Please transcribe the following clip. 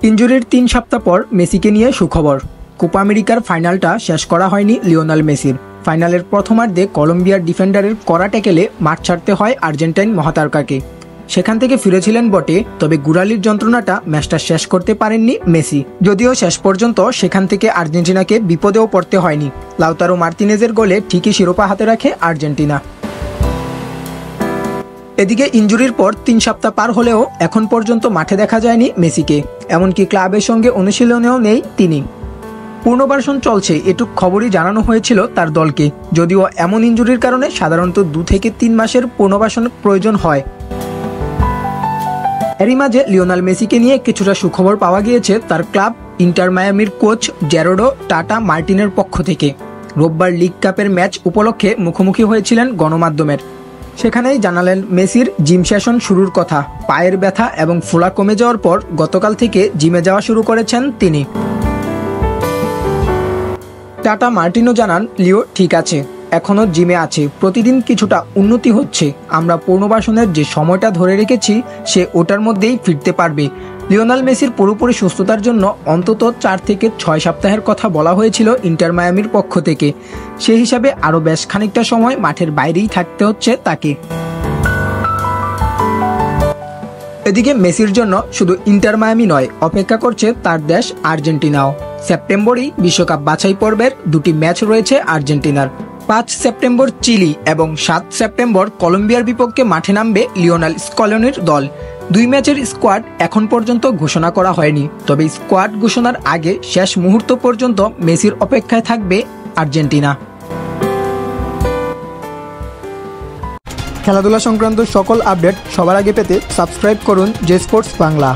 ইনজুরির 3 সপ্তাহ পর মেসিকে নিয়ে সুখবর। কোপা আমেরিকার ফাইনালটা শেষ করা হয়নি লিওনেল মেসির। ফাইনালের প্রথমার্ধে কলম্বিয়ার ডিফেন্ডারের কড়া ট্যাকেলে মাঠ ছাড়তে হয় আর্জেন্টাইন মহাতারকাকে। সেখান থেকে ফিরেছিলেন বটে, তবে গুড়ালির যন্ত্রণাটা ম্যাচটা শেষ করতে পারেননি মেসি। যদিও শেষ পর্যন্ত সেখান থেকে আর্জেন্টিনাকে বিপদেও পড়তে হয়নি। লাউতারো মার্তিনেজের গোলে ঠিকই শিরোপা হাতে রাখে আর্জেন্টিনা। এদিকে ইনজুরির পর 3 সপ্তাহ পার হলেও এখন পর্যন্ত মাঠে দেখা যায়নি মেসিকে, এমনকি ক্লাবের সঙ্গে অনুশীলনেও নেই তিনি। পুনর্বাসন চলছে এটুক খবরই জানানো হয়েছিল তার দলকে, যদিও এমন ইনজুরির কারণে সাধারণত 2 থেকে 3 মাসের পুনর্বাসন প্রয়োজন হয়। এরই মাঝে লিওনেল মেসিকে নিয়ে কিছুটা সুখবর পাওয়া গিয়েছে তার ক্লাব ইন্টার মায়ামির কোচ জেরার্ডো টাটা মার্টিনের পক্ষ থেকে। রোববার লিগ কাপের ম্যাচ উপলক্ষে মুখোমুখি হয়েছিলেন গণমাধ্যমের। সেখানেই জানালেন মেসির জিম সেশন শুরুর কথা। পায়ের ব্যথা এবং ফোলা কমে যাওয়ার পর গতকাল থেকে জিমে যাওয়া শুরু করেছেন তিনি। টাটা মার্টিনো জানান, লিও ঠিক আছে, এখনও জিমে আছে, প্রতিদিন কিছুটা উন্নতি হচ্ছে। আমরা পুনর্বাসনের যে সময়টা ধরে রেখেছি সে ওটার মধ্যেই ফিরতে পারবে। লিওনেল মেসির পুরোপুরি সুস্থতার জন্য অন্তত 4 থেকে 6 সপ্তাহের কথা বলা হয়েছিল ইন্টার মায়ামির পক্ষ থেকে। সে হিসাবে আরও বেশ খানিকটা সময় মাঠের বাইরেই থাকতে হচ্ছে তাকে। এদিকে মেসির জন্য শুধু ইন্টার মায়ামি নয়, অপেক্ষা করছে তার দেশ আর্জেন্টিনাও। সেপ্টেম্বরেই বিশ্বকাপ বাছাই পর্বের 2টি ম্যাচ রয়েছে আর্জেন্টিনার। 5 সেপ্টেম্বর চিলি এবং 7 সেপ্টেম্বর কলম্বিয়ার বিপক্ষে মাঠে নামবে লিওনেল স্কলোনির দল। 2 ম্যাচের স্কোয়াড এখন পর্যন্ত ঘোষণা করা হয়নি, তবে স্কোয়াড ঘোষণার আগে শেষ মুহূর্ত পর্যন্ত মেসির অপেক্ষায় থাকবে আর্জেন্টিনা। খেলাধুলা সংক্রান্ত সকল আপডেট সবার আগে পেতে সাবস্ক্রাইব করুন জে স্পোর্টস বাংলা।